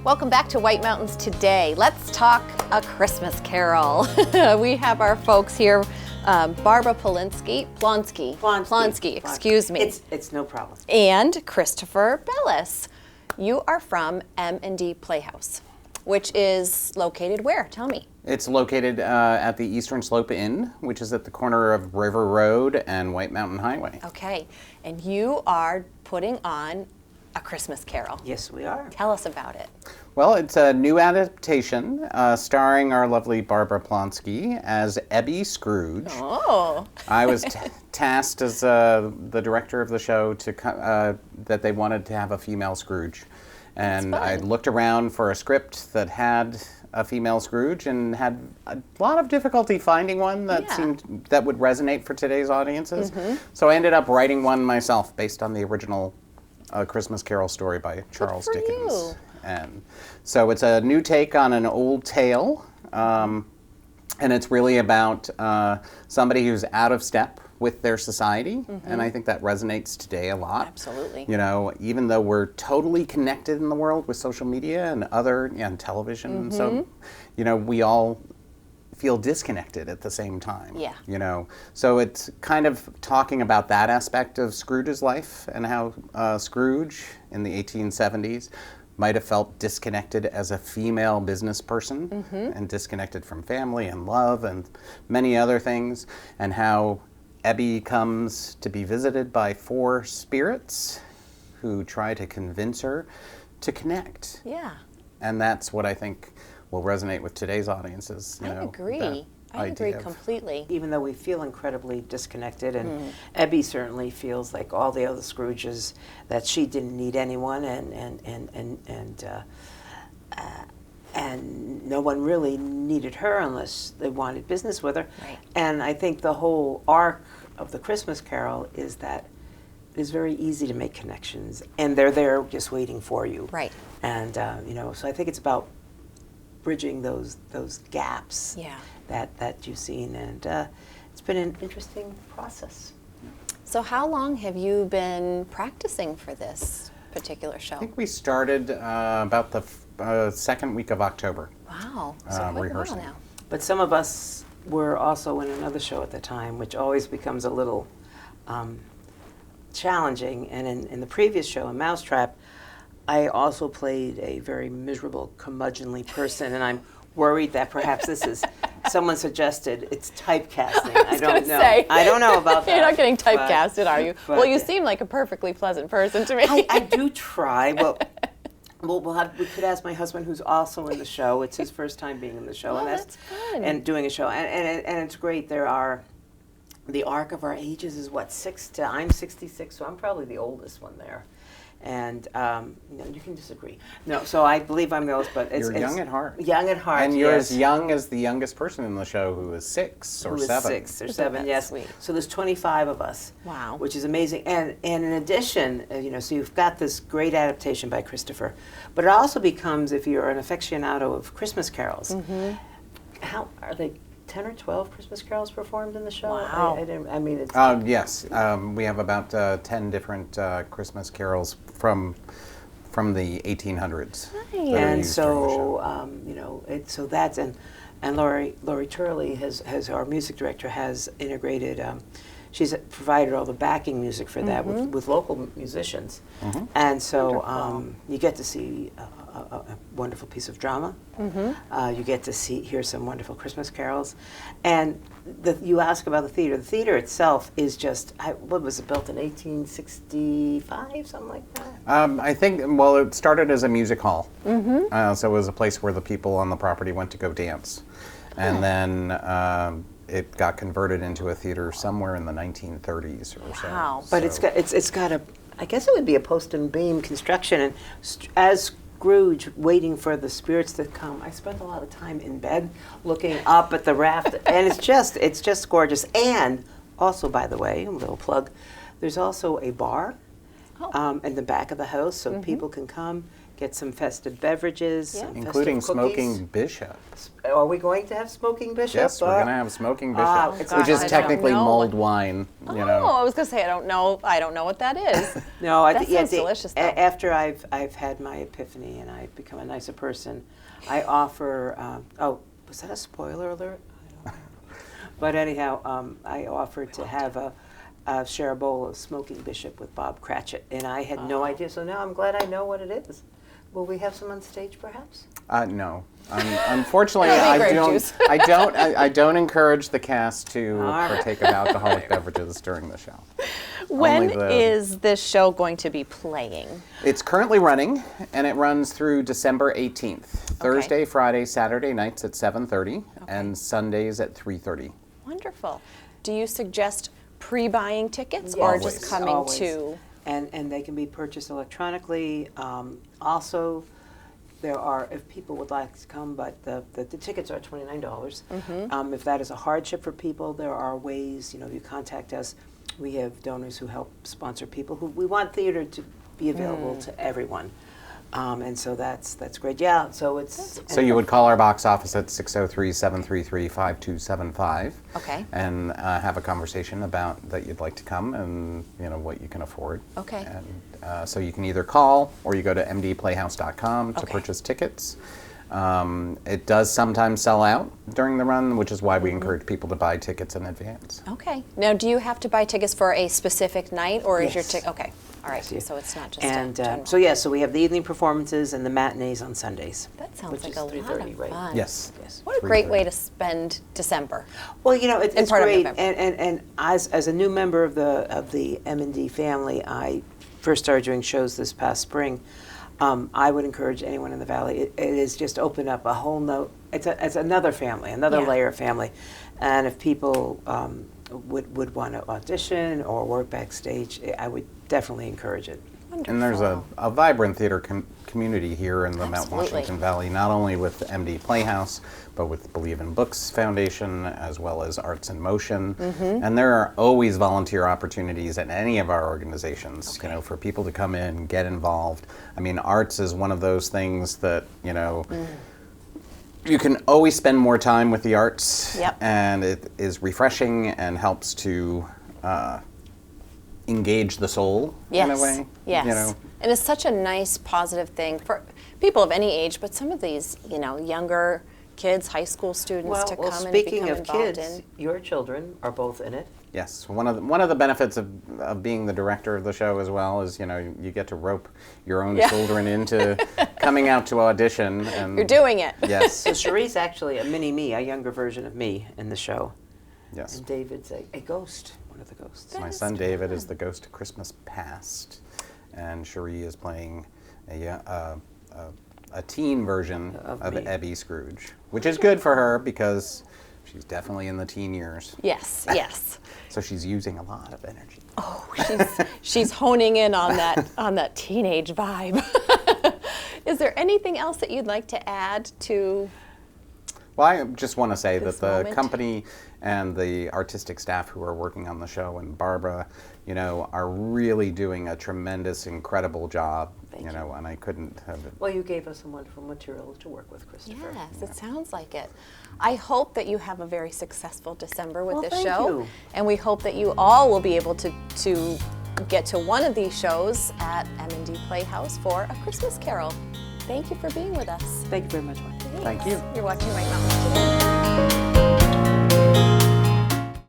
Welcome back to White Mountains Today. Let's talk A Christmas Carol. We have our folks here, Barbara Plonski, excuse me. It's no problem. And Christopher Bellis. You are from M&D Playhouse, which is located where? Tell me. It's located at the Eastern Slope Inn, which is at the corner of River Road and White Mountain Highway. Okay, and you are putting on A Christmas Carol. Yes, we are. Tell us about it. Well, it's a new adaptation starring our lovely Barbara Plonski as Ebbie Scrooge. Oh. I was tasked as the director of the show that they wanted to have a female Scrooge. And I looked around for a script that had a female Scrooge and had a lot of difficulty finding one that would resonate for today's audiences. Mm-hmm. So I ended up writing one myself based on the original A Christmas Carol story by Charles Dickens. You. And so it's a new take on an old tale, and it's really about somebody who's out of step with their society, and I think that resonates today a lot. Absolutely. You know, even though we're totally connected in the world with social media and and television, so, you know, we all feel disconnected at the same time. Yeah. You know, so it's kind of talking about that aspect of Scrooge's life and how Scrooge in the 1870s might have felt disconnected as a female business person and disconnected from family and love and many other things, and how Ebbie comes to be visited by 4 spirits who try to convince her to connect. Yeah. And that's what I think will resonate with today's audiences. I agree. I agree completely. Even though we feel incredibly disconnected, and Ebbie certainly feels like all the other Scrooges, that she didn't need anyone, and no one really needed her unless they wanted business with her. Right. And I think the whole arc of the Christmas Carol is that it is very easy to make connections, and they're there just waiting for you. Right. And you know, so I think it's about bridging those gaps that you've seen, and it's been an interesting process. So how long have you been practicing for this particular show? I think we started about the second week of October. Wow, so quite rehearsing. a while now. But some of us were also in another show at the time, which always becomes a little challenging. And in the previous show, in Mousetrap, I also played a very miserable, curmudgeonly person, and I'm worried that perhaps this is, someone suggested it's typecasting. I don't know. I don't know about that. You're not getting typecasted, are you? But well, you seem like a perfectly pleasant person to me. I do try. Well, we could ask my husband, who's also in the show. It's his first time being in the show, Oh, that's fun. and doing a show, and it's great. There are, the arc of our ages is what, I'm 66, so I'm probably the oldest one there. And you can disagree. No, so I believe I'm the oldest, but it's You're young at heart. Young at heart, And you're yes. as young as the youngest person in the show, who is 6 or 7. 6 or 7, yes. Sweet. So there's 25 of us. Wow. Which is amazing. And in addition, so you've got this great adaptation by Christopher, but it also becomes, if you're an aficionado of Christmas carols, how are they? 10 or 12 Christmas carols performed in the show? Wow. I mean, it's... Yes, we have about 10 different Christmas carols from the 1800s. Nice. And so, so that's, and Lori Turley has our music director, has integrated, she's provided all the backing music for that with local musicians. And so you get to see a wonderful piece of drama. You get to hear some wonderful Christmas carols. And you ask about the theater. The theater itself is just, what was it, built in 1865, something like that? I think, well, it started as a music hall. So it was a place where the people on the property went to go dance. And then it got converted into a theater somewhere in the 1930s or so. Wow. But it's got a, I guess it would be a post and beam construction, and as Scrooge waiting for the spirits to come, I spent a lot of time in bed looking up at the raft, and it's just gorgeous. And also, by the way, a little plug, there's also a bar in the back of the house, so people can come, get some festive beverages, Yeah. some Including festive cookies. smoking bishop. Are we going to have smoking bishop? Yes, we're going to have smoking Ah, bishop, it's which is I don't technically know. mulled wine. Oh, You know. I was gonna say I don't know what that is. No, I That think sounds delicious, though. after I've had my epiphany and I've become a nicer person, I offer. Was that a spoiler alert? I don't know. But anyhow, I offered to have share a bowl of smoking bishop with Bob Cratchit, and I had no idea. So now I'm glad I know what it is. Will we have some on stage, perhaps? No. Unfortunately, It'll be I grape don't. juice. I don't encourage the cast to right. partake of alcoholic beverages during the show. When Only is this show going to be playing? It's currently running, and it runs through December 18th. Thursday, Friday, Saturday nights at 7:30, and Sundays at 3:30. Wonderful. Do you suggest pre-buying tickets or Always. just coming Always. to? And they can be purchased electronically. Also, there are, if people would like to come, but the tickets are $29. If that is a hardship for people, there are ways, if you contact us, we have donors who help sponsor people who, we want theater to be available to everyone. And so that's great. Yeah, so it's... So you would call our box office at 603-733-5275. Okay. And have a conversation about that you'd like to come and what you can afford. Okay. And so you can either call or you go to mdplayhouse.com to Okay. purchase tickets. It does sometimes sell out during the run, which is why we encourage people to buy tickets in advance. Okay. Now, do you have to buy tickets for a specific night, or is your Yes. ticket? Okay. All right. Yes. So it's not just And a general. so we have the evening performances and the matinees on Sundays. That sounds which like is a lot 3:30, of right? fun. Yes. Yes. What a great 3:30. way to spend December. Well, it's part of great, November. and as a new member of the M&D family, I first started doing shows this past spring. I would encourage anyone in the Valley. It is just open up a whole it's another family, another Yeah. layer of family, and if people would want to audition or work backstage, I would definitely encourage it. Wonderful. And there's a vibrant theater community here in the Mount Absolutely. Washington Valley, not only with M&D Playhouse, but with Believe in Books Foundation, as well as Arts in Motion. And there are always volunteer opportunities at any of our organizations, for people to come in, get involved. I mean, arts is one of those things that, you can always spend more time with the arts, Yep. and it is refreshing and helps to engage the soul in a way. Yes. And it's such a nice, positive thing for people of any age, but some of these, younger kids, high school students to come and speaking become of involved kids, in. your children are both in it. Yes, one of the benefits of being the director of the show as well is you get to rope your own children into coming out to audition. And You're doing it. Yes, So Cherie's actually a mini me, a younger version of me in the show. yes. And David's a ghost, one of the ghosts. My son David is the ghost of Christmas Past, and Cherie is playing a teen version Of of me. Ebbie Scrooge, which is good for her because she's definitely in the teen years. Yes, yes. So she's using a lot of energy. Oh, she's honing in on that teenage vibe. Is there anything else that you'd like to add to? Well, I just want to say This that the moment. company and the artistic staff who are working on the show, and Barbara, are really doing a tremendous, incredible job. Thank you. And I couldn't have it. Well, you gave us some wonderful material to work with, Christopher. Yes, it sounds like it. I hope that you have a very successful December with Well, this thank show. you. And we hope that you all will be able to get to one of these shows at M&D Playhouse for A Christmas Carol. Thank you for being with us. Thank you very much, Mike. Thank you. You're watching Right Mountain today.